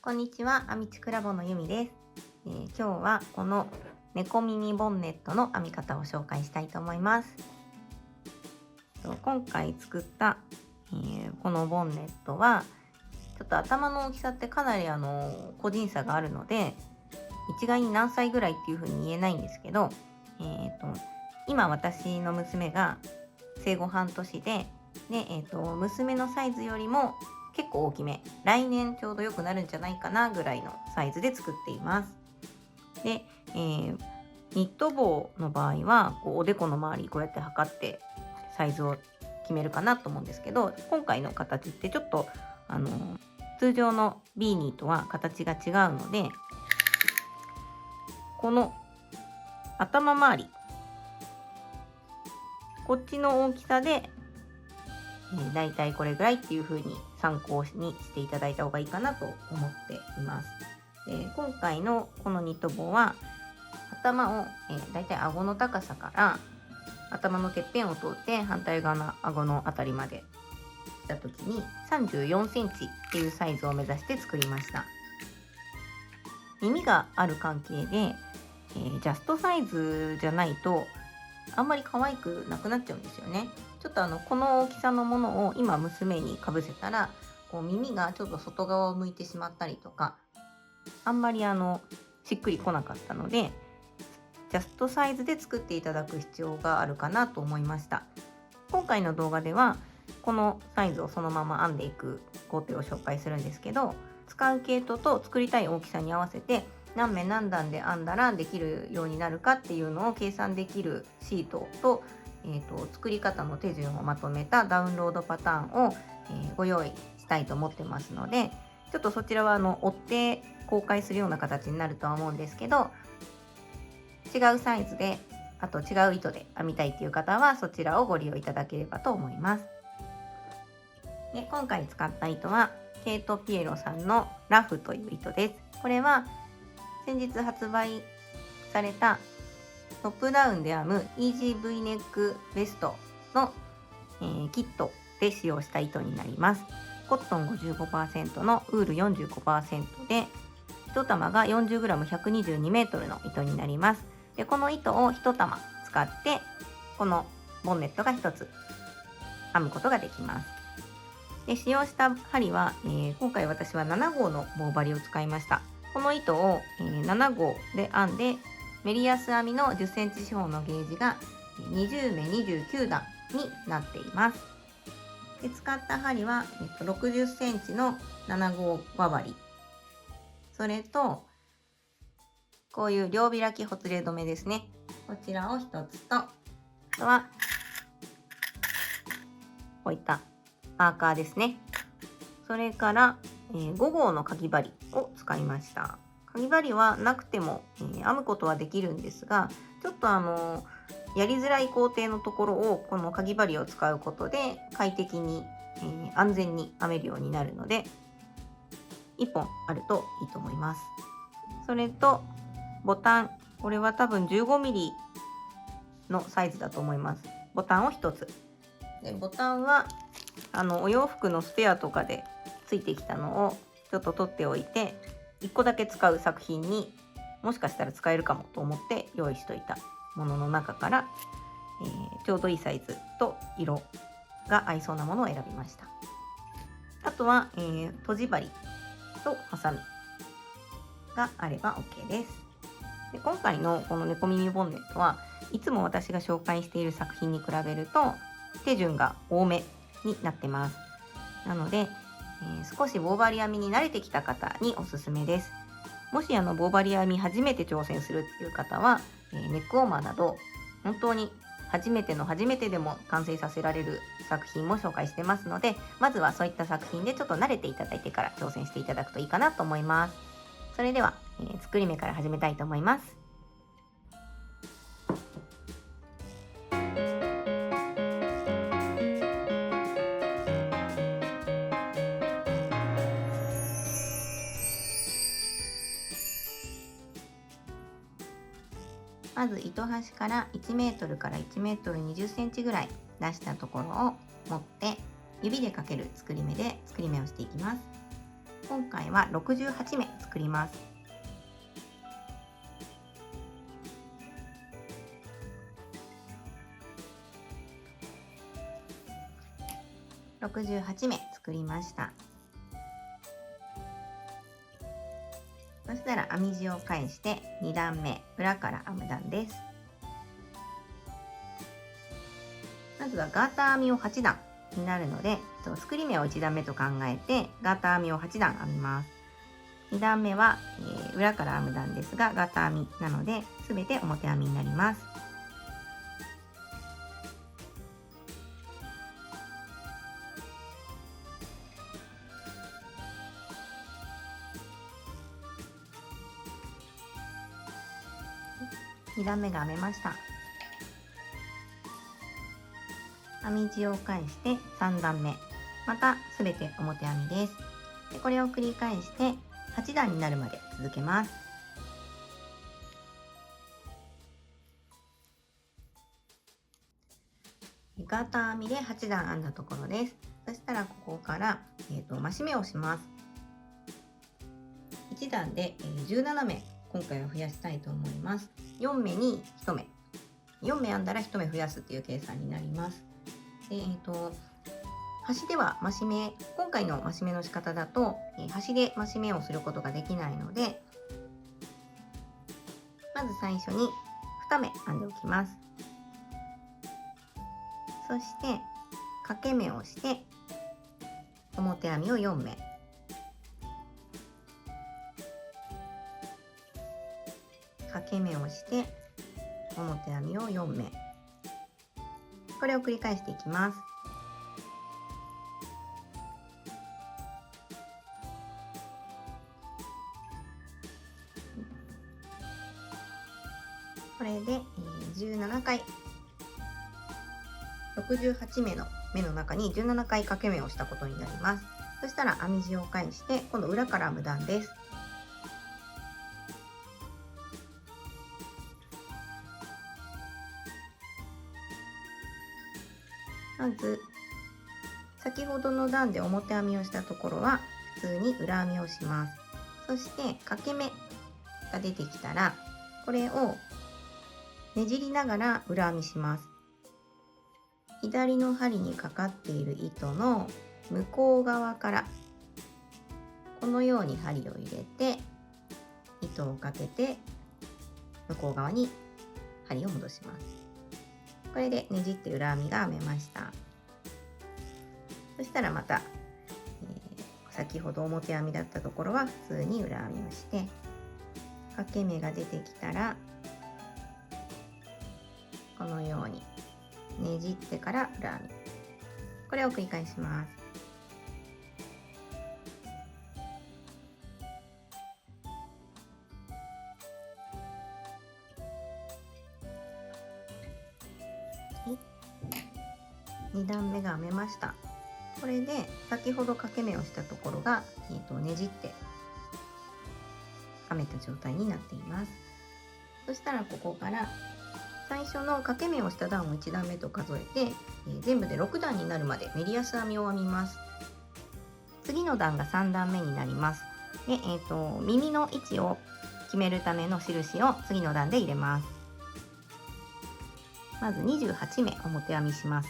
こんにちは、編みちくラボのゆみです。今日はこの猫耳ボンネットの編み方を紹介したいと思います。今回作った、このボンネットはちょっと頭の大きさってかなり個人差があるので、一概に何歳ぐらいっていう風に言えないんですけど、今私の娘が生後半年で、娘のサイズよりも結構大きめ、来年ちょうど良くなるんじゃないかなぐらいのサイズで作っています。で、ニット帽の場合はおでこの周りこうやって測ってサイズを決めるかなと思うんですけど、今回の形ってちょっと通常のビーニーとは形が違うので、この頭周りこっちの大きさでだいたいこれぐらいっていう風に参考にしていただいた方がいいかなと思っています。今回のこのニット帽は頭をだいたい顎の高さから頭のてっぺんを通って反対側の顎のあたりまで来た時に34センチっていうサイズを目指して作りました。耳がある関係で、ジャストサイズじゃないとあんまり可愛くなくなっちゃうんですよね。ちょっとこの大きさのものを今娘にかぶせたら耳がちょっと外側を向いてしまったりとか、あんまりしっくりこなかったので、ジャストサイズで作っていただく必要があるかなと思いました。今回の動画ではこのサイズをそのまま編んでいく工程を紹介するんですけど、使う毛糸と作りたい大きさに合わせて何目何段で編んだらできるようになるかっていうのを計算できるシートと、作り方の手順をまとめたダウンロードパターンを、ご用意したいと思ってますので、ちょっとそちらは追って公開するような形になるとは思うんですけど、違うサイズであと違う糸で編みたいっていう方はそちらをご利用いただければと思います。で、今回使った糸はケイトピエロさんのラフという糸です。これは先日発売されたトップダウンで編むイージー V ネックベストの、キットで使用した糸になります。コットン 55% のウール 45% で1玉が 40g122m の糸になります。で、この糸を1玉使ってこのボンネットが1つ編むことができます。で、使用した針は、今回私は7号の棒針を使いました。この糸を、7号で編んでメリヤス編みの 10cm 四方のゲージが20目29段になっています。で、使った針は、60cm の7号輪針、それとこういう両開きほつれ止めですね、こちらを1つと、あとはこういったパーカーですね。それから、5号のかぎ針を使いました。かぎ針はなくても、編むことはできるんですが、ちょっとやりづらい工程のところをこのかぎ針を使うことで快適に、安全に編めるようになるので1本あるといいと思います。それとボタン、これは多分 15mm のサイズだと思います。ボタンを1つで、ボタンはお洋服のスペアとかでついてきたのをちょっと取っておいて、1個だけ使う作品にもしかしたら使えるかもと思って用意しといたものの中から、ちょうどいいサイズと色が合いそうなものを選びました。あとは、とじ針とハサミがあれば OK です。で、今回のこの猫耳ボンネットはいつも私が紹介している作品に比べると手順が多めになってます。なので、少し棒針編みに慣れてきた方におすすめです。もし棒針編み初めて挑戦するっていう方は、ネックウォーマーなど本当に初めての初めてでも完成させられる作品も紹介してますので、まずはそういった作品でちょっと慣れていただいてから挑戦していただくといいかなと思います。それでは、作り目から始めたいと思います。まず糸端から 1m から 1m20cm ぐらい出したところを持って指でかける作り目で作り目をしていきます。今回は68目作ります。68目作りました。そしたら編み地を返して2段目裏から編む段です。まずはガーター編みを8段になるので、作り目を1段目と考えてガーター編みを8段編みます。2段目は、裏から編む段ですがガーター編みなので全て表編みになります。2段目が編めました。編み地を返して3段目またすべて表編みです。でこれを繰り返して8段になるまで続けます。ガーター編みで8段編んだところです。そしたらここから、増し目をします。1段で17目今回は増やしたいと思います。4目に1目4目編んだら1目増やすっていう計算になります。で端では増し目、今回の増し目の仕方だと、端で増し目をすることができないので、まず最初に2目編んでおきます。そして掛け目をして表編みを4目、掛け目をして表編みを4目、これを繰り返していきます。これで17回68目の目の中に17回掛け目をしたことになります。そしたら編み地を返して今度裏から編む段です。まず先ほどの段で表編みをしたところは普通に裏編みをします。そして掛け目が出てきたらこれをねじりながら裏編みします。左の針にかかっている糸の向こう側からこのように針を入れて糸をかけて向こう側に針を戻します。これでねじって裏編みが編めました。そしたらまた、先ほど表編みだったところは普通に裏編みをして掛け目が出てきたらこのようにねじってから裏編み、これを繰り返します。2段目が編めました。これで先ほど掛け目をしたところが、ねじって編めた状態になっています。そしたらここから最初の掛け目をした段を1段目と数えて、全部で6段になるまでメリヤス編みを編みます。次の段が3段目になります。で、耳の位置を決めるための印を次の段で入れます。まず28目表編みします。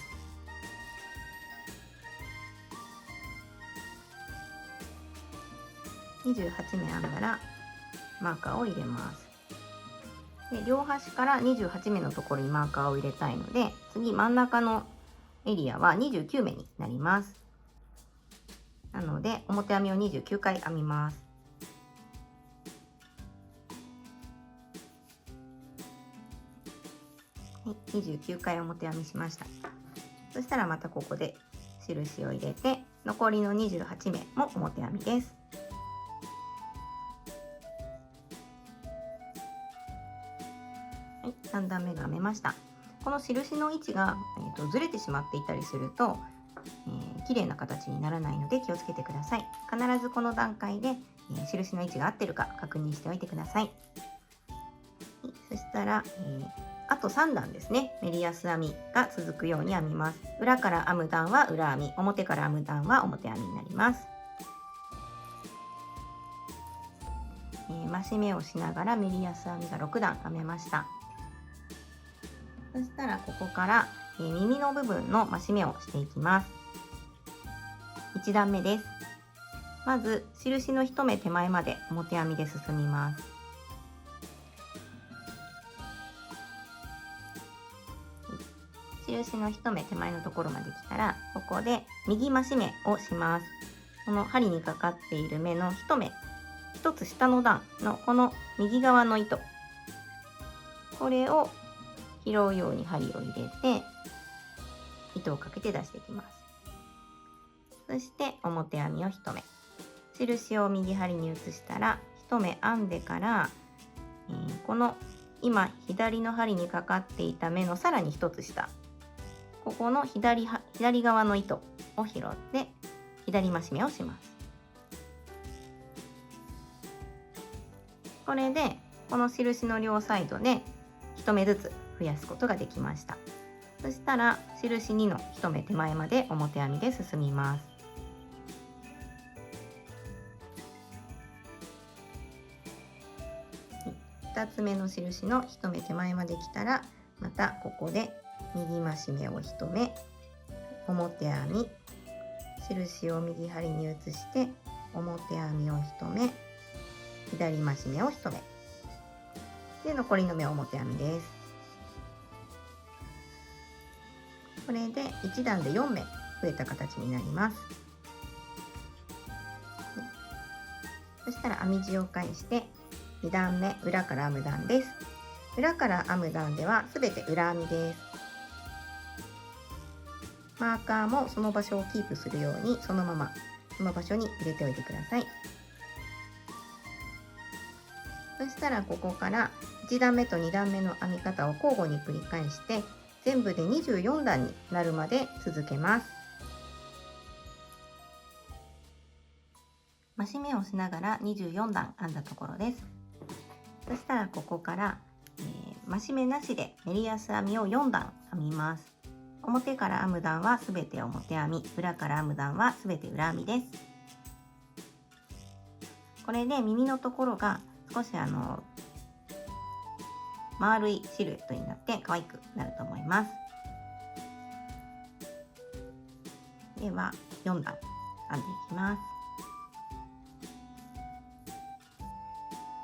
28目編んだらマーカーを入れます。で両端から28目のところにマーカーを入れたいので、次真ん中のエリアは29目になります。なので表編みを29回編みます。はい、29回表編みしました。そしたらまたここで印を入れて残りの28目も表編みです。3段目が編めました。この印の位置が、ずれてしまっていたりすると、綺麗な形にならないので気をつけてください。必ずこの段階で、印の位置が合ってるか確認しておいてください。そしたら、あと3段ですね。メリヤス編みが続くように編みます。裏から編む段は裏編み、表から編む段は表編みになります。増し目をしながらメリヤス編みが6段編めました。そしたらここから、耳の部分の増し目をしていきます。1段目です。まず印の1目手前まで表編みで進みます。印の1目手前のところまで来たら、ここで右増し目をします。この針にかかっている目の1目1つ下の段のこの右側の糸、これを拾うように針を入れて糸をかけて出していきます。そして表編みを1目、印を右針に移したら1目編んでから、この今左の針にかかっていた目のさらに1つ下、ここの左側の糸を拾って左増し目をします。これでこの印の両サイドで1目ずつ増やすことができました。そしたら印2の1目手前まで表編みで進みます。2つ目の印の1目手前まで来たら、またここで右増し目を1目、表編み、印を右針に移して表編みを1目、左増し目を1目で、残りの目を表編みです。これで1段で4目増えた形になります。そしたら編み地を返して2段目裏から編む段です。裏から編む段ではすべて裏編みです。マーカーもその場所をキープするようにそのままその場所に入れておいてください。そしたらここから1段目と2段目の編み方を交互に繰り返して全部で24段になるまで続けます。増し目をしながら24段編んだところです。そしたらここから、増し目なしでメリヤス編みを4段編みます。表から編む段はすべて表編み、裏から編む段はすべて裏編みです。これで耳のところが少し丸いシルエットになって可愛くなると思います。では4段編んでいきます。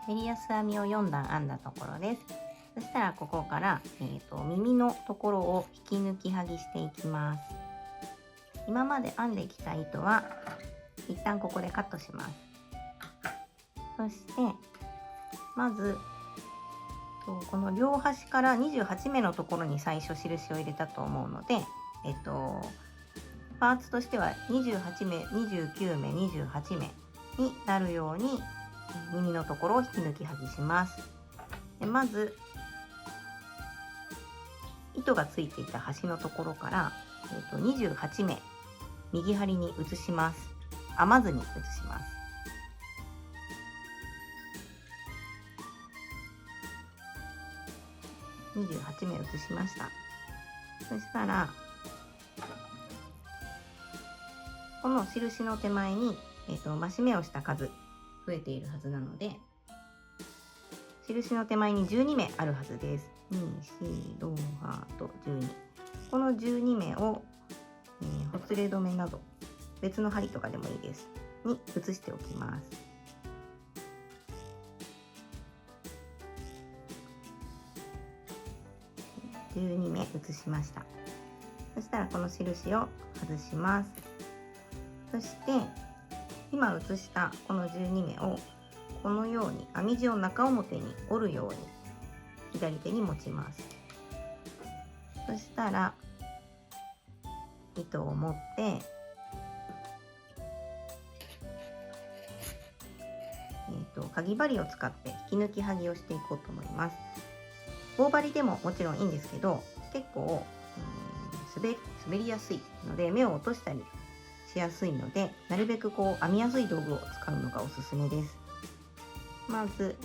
メリヤス編みを4段編んだところです。そしたらここから、耳のところを引き抜き剥ぎしていきます。今まで編んできた糸は一旦ここでカットします。そしてまずこの両端から28目のところに最初印を入れたと思うので、パーツとしては28目、29目、28目になるように耳のところを引き抜き剥ぎします。でまず糸がついていた端のところから、28目右針に移します。編まずに移します。28目移しました。そしたらこの印の手前に、増し目をした数増えているはずなので、印の手前に12目あるはずです。2、4、6、8と12。この12目を、ほつれ止めなど別の針とかでもいいですに移しておきます。12目移しました。そしたらこの印を外します。そして今移したこの12目をこのように編み地を中表に折るように左手に持ちます。そしたら糸を持ってかぎ針を使って引き抜き剥ぎをしていこうと思います。棒針でももちろんいいんですけど、結構滑りやすいので目を落としたりしやすいので、なるべく編みやすい道具を使うのがおすすめです。まず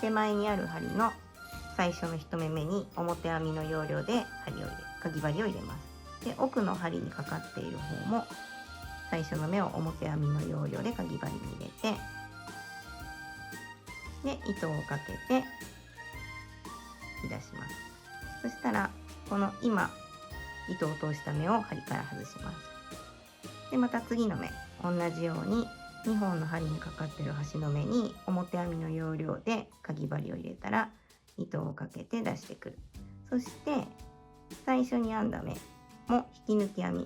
手前にある針の最初の1目目に表編みの要領でかぎ針を入れます。で奥の針にかかっている方も最初の目を表編みの要領でかぎ針に入れて、で糸をかけて引き出します。そしたらこの今糸を通した目を針から外します。でまた次の目同じように2本の針にかかっている端の目に表編みの要領でかぎ針を入れたら糸をかけて出してくる。そして最初に編んだ目も引き抜き編み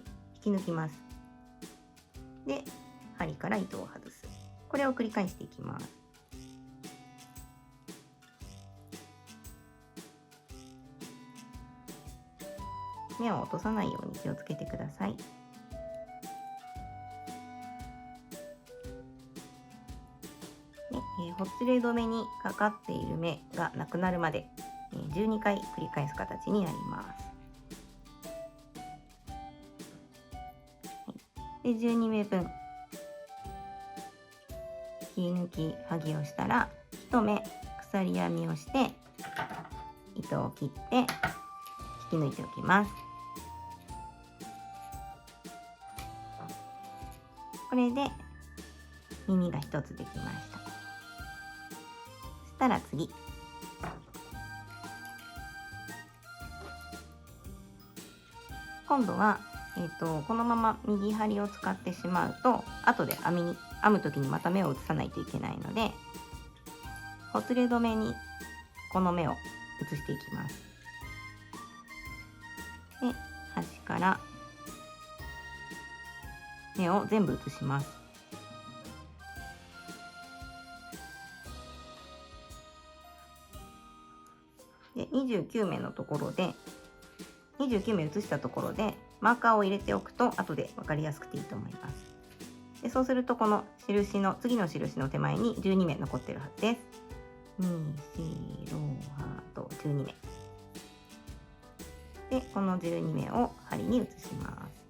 引き抜きます。で針から糸を外す。これを繰り返していきます。目を落とさないように気をつけてください。ほつれ止めにかかっている目がなくなるまで12回繰り返す形になります。で12目分引き抜きはぎをしたら1目鎖編みをして糸を切って引き抜いておきます。これで耳が1つできました。そしたら次今度は、このまま右針を使ってしまうと後で編む時にまた目を移さないといけないのでほつれ止めにこの目を移していきます。で端から目を全部移します。で29目のところで29目移したところでマーカーを入れておくと後で分かりやすくていいと思います。でそうするとこの印の次の印の手前に12目残っているはずです。2、4、6、8、12目でこの12目を針に移します。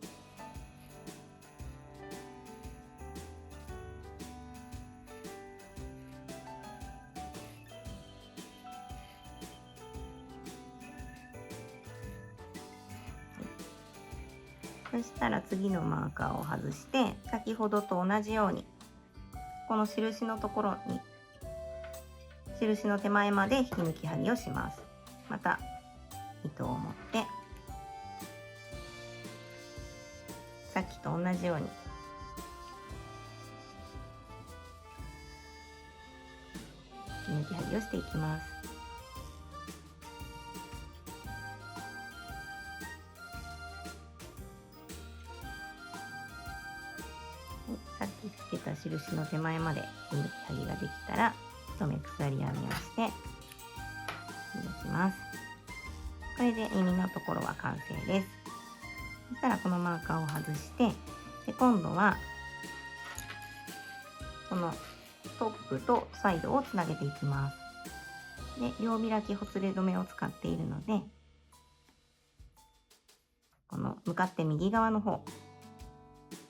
そしたら次のマーカーを外して先ほどと同じようにこの印のところに印の手前まで引き抜き針をします。また糸を持ってさっきと同じように引き抜き針をしていきます。さっきつけた印の手前まで引き抜き針ができたら1目鎖編みをして引きます。これで耳のところは完成です。そしたらこのマーカーを外してで今度はこのトップとサイドをつなげていきます。で両開きほつれ止めを使っているのでこの向かって右側の方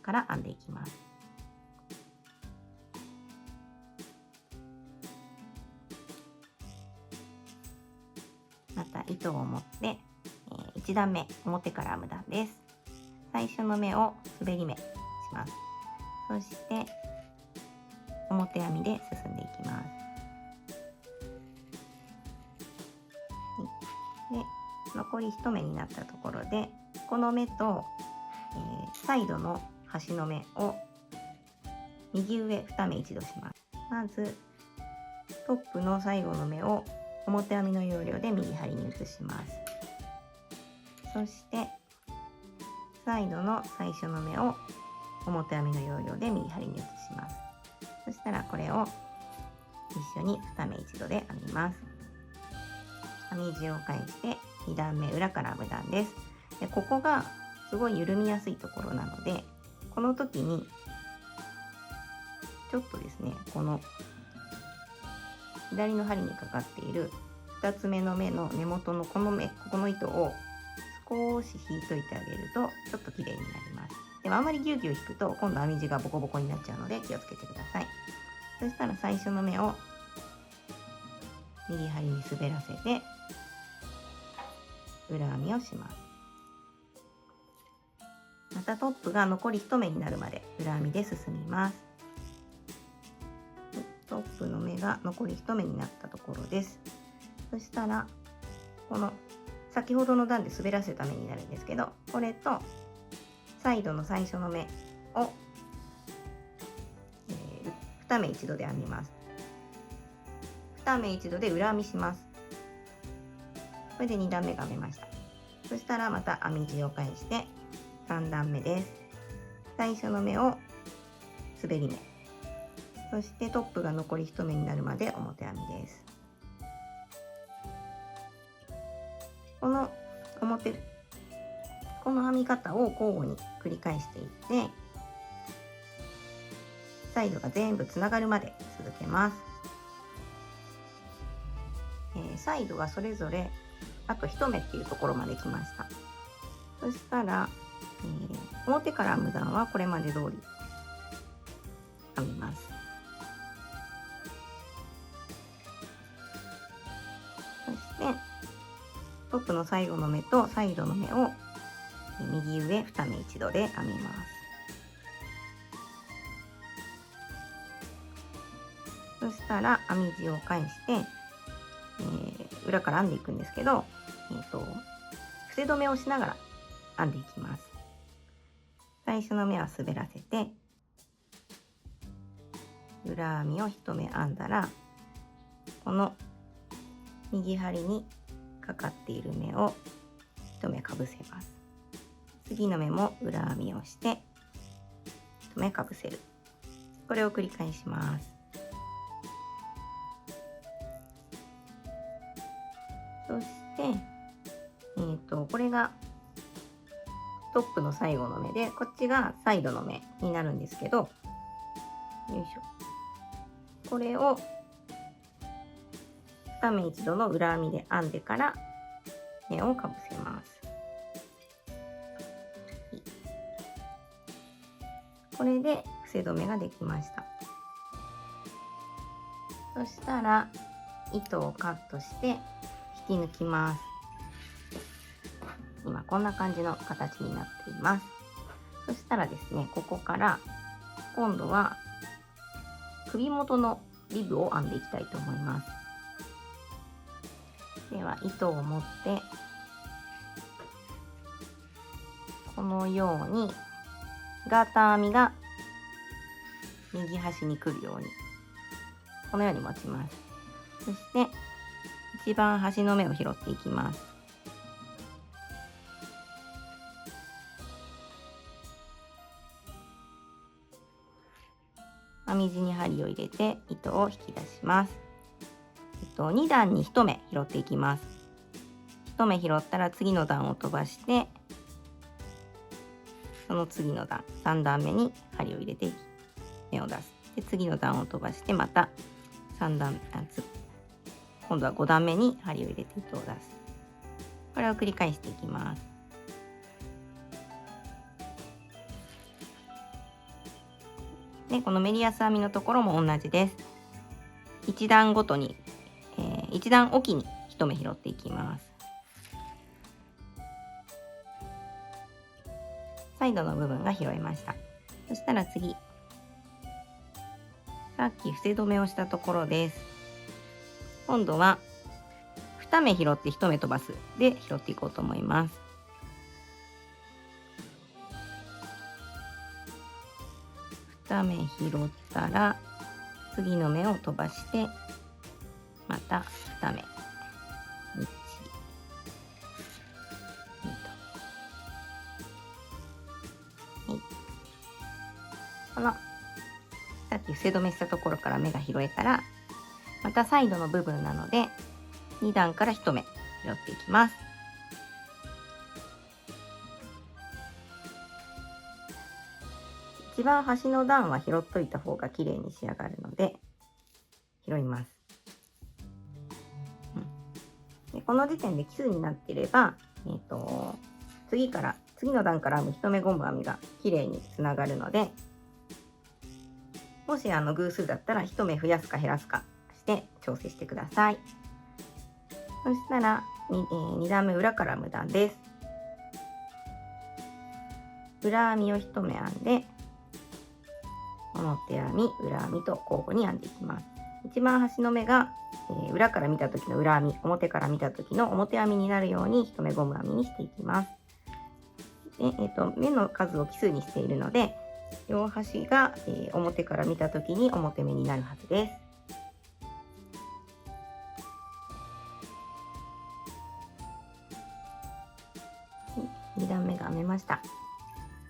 から編んでいきます。また糸を持って1段目表から編む段です。最初の目を滑り目します。そして表編みで進んでいきます。で残り1目になったところでこの目と、サイドの端の目を右上2目一度します。まずトップの最後の目を表編みの要領で右針に移します。そしてサイドの最初の目を表編みの要領で右針に移します。そしたらこれを一緒に2目一度で編みます。編み地を返して2段目裏から編む段です。でここがすごい緩みやすいところなのでこの時にちょっとですねこの左の針にかかっている2つ目の目の根元のこの糸を少し引いといてあげるとちょっと綺麗になります。でもあんまりギュウギュウ引くと今度編み地がボコボコになっちゃうので気をつけてください。そしたら最初の目を右針に滑らせて裏編みをします。またトップが残り1目になるまで裏編みで進みます。トッププの目が残り1目になったところです。そしたらこの先ほどの段で滑らせた目になるんですけど、これとサイドの最初の目を、2目一度で編みます。2目一度で裏編みします。これで2段目が編めました。そしたらまた編み地を返して3段目です。最初の目を滑り目、そしてトップが残り1目になるまで表編みです。この編み方を交互に繰り返していって、サイドが全部つながるまで続けます。サイドがそれぞれあと1目っていうところまで来ました。そしたら、表から編む段はこれまで通り編みます。そしてトップの最後の目とサイドの目を右上2目一度で編みます。そしたら編み地を返して、裏から編んでいくんですけど、伏せ止めをしながら編んでいきます。最初の目は滑らせて、裏編みを1目編んだら、この右針にかかっている目を1目かぶせます。次の目も裏編みをして1目かぶせる。これを繰り返します。そして、これがトップの最後の目で、こっちがサイドの目になるんですけど、よいしょ。これを2目一度の裏編みで編んでから目をかぶせます。これで伏せ止めができました。そしたら糸をカットして引き抜きます。今こんな感じの形になっています。そしたらですね、ここから今度は首元のリブを編んでいきたいと思います。では糸を持ってこのようにガーター編みが右端に来るようにこのように持ちます。そして一番端の目を拾っていきます。編み地に針を入れて糸を引き出します。2段に1目拾っていきます。1目拾ったら次の段を飛ばして、その次の段3段目に針を入れて目を出す。で次の段を飛ばしてまた3段今度は5段目に針を入れて糸を出す。これを繰り返していきます。でこのメリヤス編みのところも同じです。1段ごとに、1段おきに1目拾っていきます。サイドの部分が拾えました。そしたら次、さっき伏せ止めをしたところです。今度は2目拾って1目飛ばすで拾っていこうと思います。2目拾ったら次の目を飛ばしてまた2目1、2と、このさっき伏せ止めしたところから目が拾えたらまたサイドの部分なので2段から1目拾っていきます。一番端の段は拾っといた方が綺麗に仕上がるので拾います。でこの時点で奇数になっていれば、次の段から編む1目ゴム編みが綺麗につながるので、もし偶数だったら1目増やすか減らすかして調整してください。そしたら 2段目裏から編む段です。裏編みを1目編んで表編み裏編みと交互に編んでいきます。一番端の目が、裏から見た時の裏編み、表から見た時の表編みになるように一目ゴム編みにしていきます。で、目の数を奇数にしているので、両端が、表から見た時に表目になるはずです。2段目が編めました。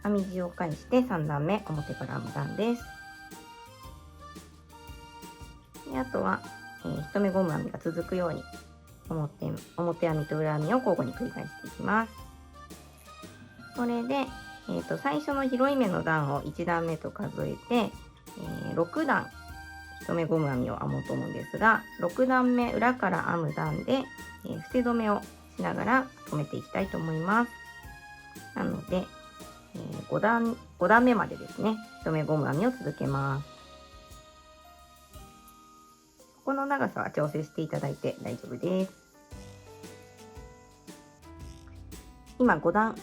編み地を返して3段目表から編む段です。であとは、一目ゴム編みが続くように表編みと裏編みを交互に繰り返していきます。これで、最初の広い目の段を1段目と数えて、6段一目ゴム編みを編もうと思うんですが、6段目裏から編む段で、伏せ止めをしながら留めていきたいと思います。なので、5段目までですね、一目ゴム編みを続けます。ここの長さは調整していただいて大丈夫です。今5段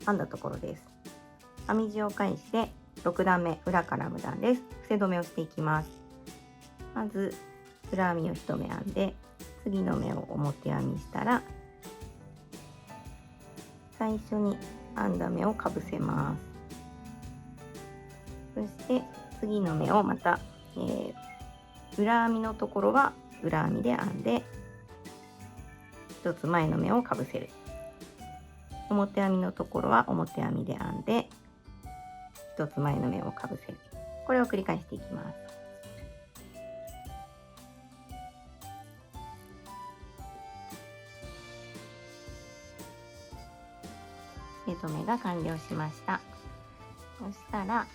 編んだところです。編み地を返して6段目裏から編む段です。伏せ止めをしていきます。まず裏編みを1目編んで、次の目を表編みしたら、最初に編んだ目をかぶせます。そして次の目をまた、裏編みのところは裏編みで編んで、1つ前の目をかぶせる。表編みのところは表編みで編んで、1つ前の目をかぶせる。これを繰り返していきます。止めが完了しました。そしたら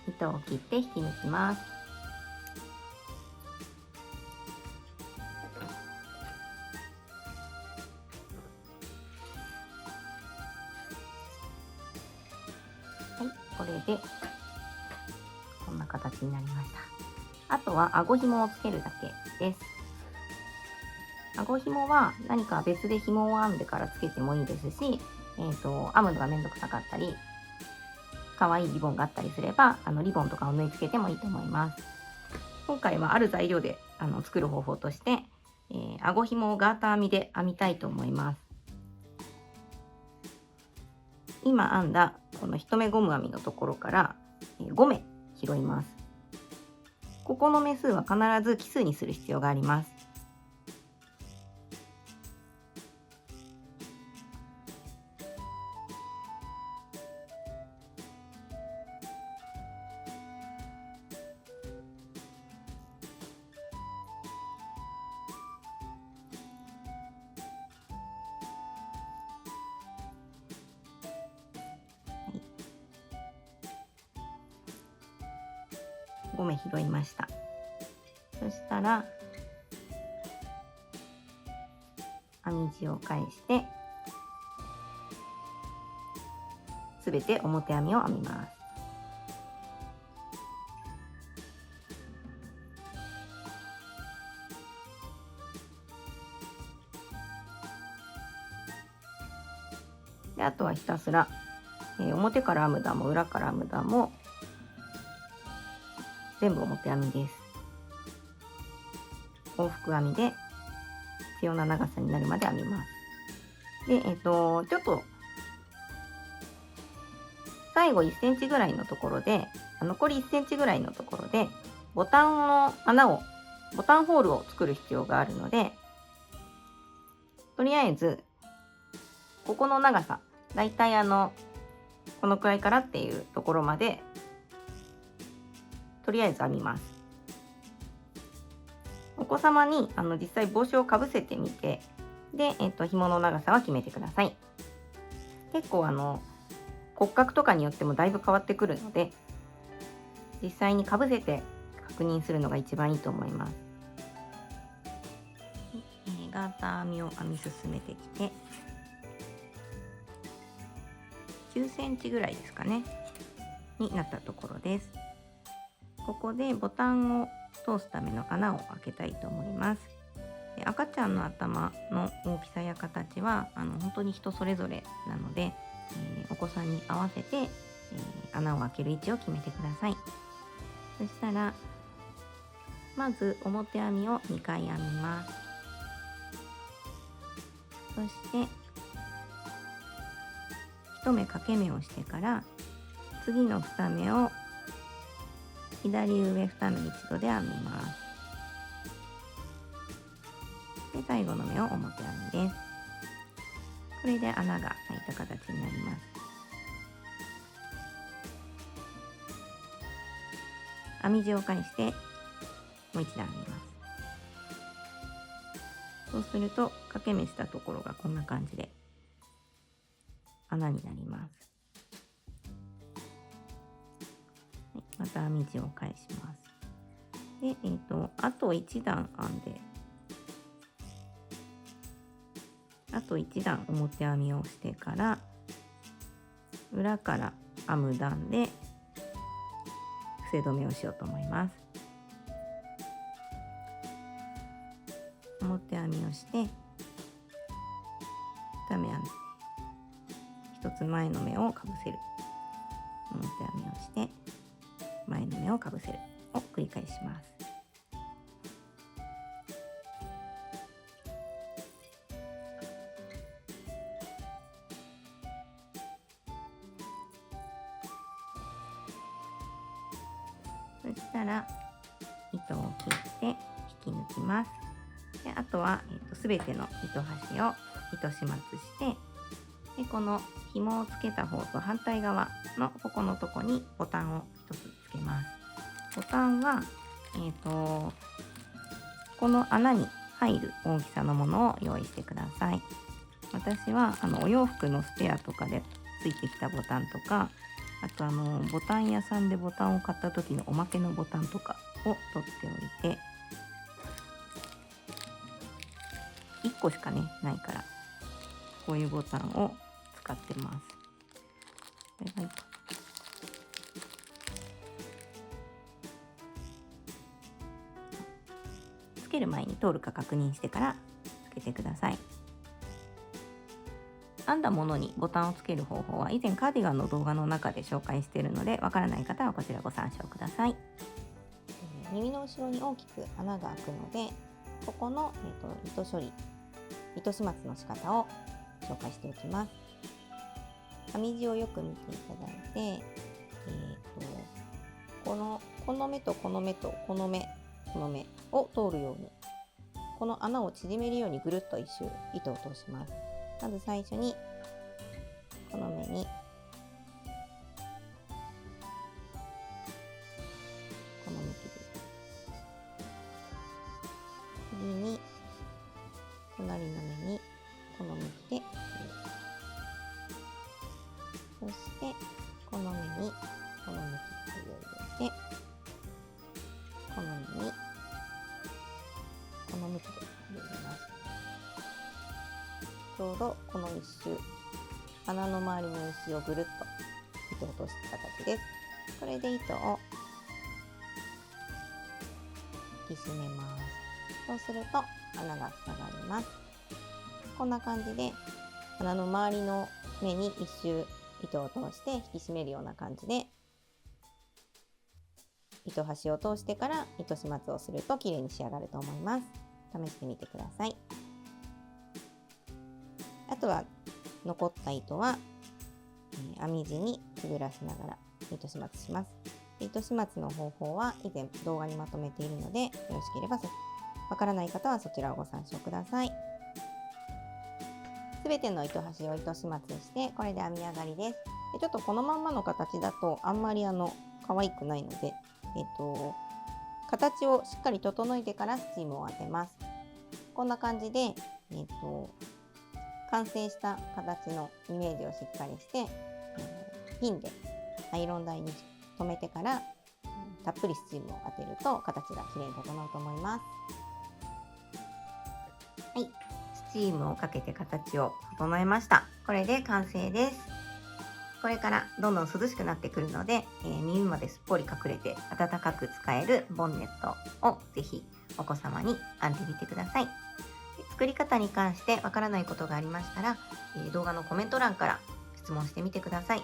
糸を切って引き抜きます。はい、これでこんな形になりました。あとは顎紐をつけるだけです。顎紐は何か別で紐を編んでからつけてもいいですし、編むのがめんどくさかったり、可愛いリボンがあったりすれば、リボンとかを縫い付けてもいいと思います。今回はある材料で作る方法として、顎紐をガーター編みで編みたいと思います。今編んだこの一目ゴム編みのところから5目拾います。ここの目数は必ず奇数にする必要があります。5目拾いました。そしたら編み地を返してすべて表編みを編みます。であとはひたすら、表から編む段も裏から編む段も全部表編みです。往復編みで必要な長さになるまで編みます。で、ちょっと最後1センチぐらいのところで、残り1センチぐらいのところでボタンホールを作る必要があるので、とりあえずここの長さ、だいたいこのくらいからっていうところまでとりあえず編みます。お子様に実際帽子をかぶせてみて、で、紐の長さは決めてください。結構骨格とかによってもだいぶ変わってくるので、実際にかぶせて確認するのが一番いいと思います。ガーター編みを編み進めてきて9センチぐらいですかねになったところです。ここでボタンを通すための穴を開けたいと思います。赤ちゃんの頭の大きさや形は本当に人それぞれなので、お子さんに合わせて、穴を開ける位置を決めてください。そしたらまず表編みを2回編みます。そして1目掛け目をしてから次の2目を左上2目一度で編みます。で最後の目を表編みです。これで穴が開いた形になります。編み地を返してもう一段編みます。そうすると掛け目したところがこんな感じで穴になります。はい、また編み地を返します。で、あと1段編んで、あと1段表編みをしてから裏から編む段で伏せ止めをしようと思います。表編みをして2目編んで1つ前の目をかぶせる、表編みをして前の目をかぶせるを繰り返します。そしたら糸を切って引き抜きます。であとは、全ての糸端を糸始末して、でこの紐をつけた方と反対側のここのとこにボタンを1つつけます。ボタンは、この穴に入る大きさのものを用意してください。私はお洋服のスペアとかでついてきたボタンとか、あとボタン屋さんでボタンを買った時のおまけのボタンとかを取っておいて、1個しかねないからこういうボタンを使ってます。これがつける前に通るか確認してからつけてください。編んだものにボタンをつける方法は以前カーディガンの動画の中で紹介しているので、わからない方はこちらご参照ください。耳の後ろに大きく穴が開くので、ここの、糸処理、糸始末の仕方を紹介しておきます。編み地をよく見ていただいて、この目とこの目とこの目を通るように、この穴を縮めるようにぐるっと一周糸を通します。まず最初にこの目にこの向きで、次に隣の目にこの向きで、そしてこの目にこの向きで入れて、この目にこの向きで入れます。ちょうどこの一周、穴の周りの一周をぐるっと糸を通した形です。これで糸を引き締めます。そうすると穴が塞がります。こんな感じで穴の周りの目に一周糸を通して引き締めるような感じで、糸端を通してから糸始末をすると綺麗に仕上がると思います。試してみてください。あとは残った糸は、編み地に滑らしながら糸始末します。糸始末の方法は以前動画にまとめているので、よろしければわからない方はそちらをご参照ください。すべての糸端を糸始末して、これで編み上がりです。でちょっとこのまんまの形だとあんまり可愛くないので、形をしっかり整えてからスチームを当てます。こんな感じで、完成した形のイメージをしっかりして、ピンでアイロン台に留めてからたっぷりスチームを当てると形がきれいに整うと思います。はい、スチームをかけて形を整えました。これで完成です。これからどんどん涼しくなってくるので、耳まですっぽり隠れて暖かく使えるボンネットをぜひお子様に編んでみてください。作り方に関してわからないことがありましたら、動画のコメント欄から質問してみてください。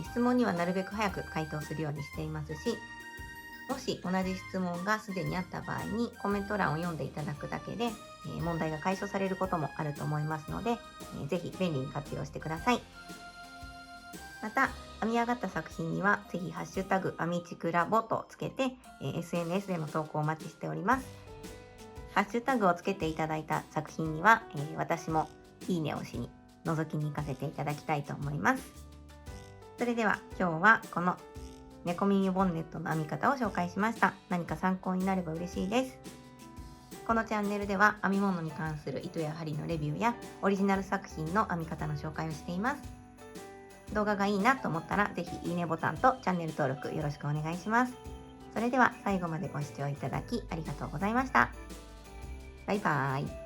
質問にはなるべく早く回答するようにしていますし、もし同じ質問がすでにあった場合にコメント欄を読んでいただくだけで、問題が解消されることもあると思いますので、ぜひ便利に活用してください。また、編み上がった作品にはぜひハッシュタグ編みちくラボとつけて、SNS での投稿をお待ちしております。ハッシュタグをつけていただいた作品には、私もいいねをしに覗きに行かせていただきたいと思います。それでは今日はこの猫耳ボンネットの編み方を紹介しました。何か参考になれば嬉しいです。このチャンネルでは編み物に関する糸や針のレビューやオリジナル作品の編み方の紹介をしています。動画がいいなと思ったらぜひいいねボタンとチャンネル登録よろしくお願いします。それでは最後までご視聴いただきありがとうございました。バイバーイ。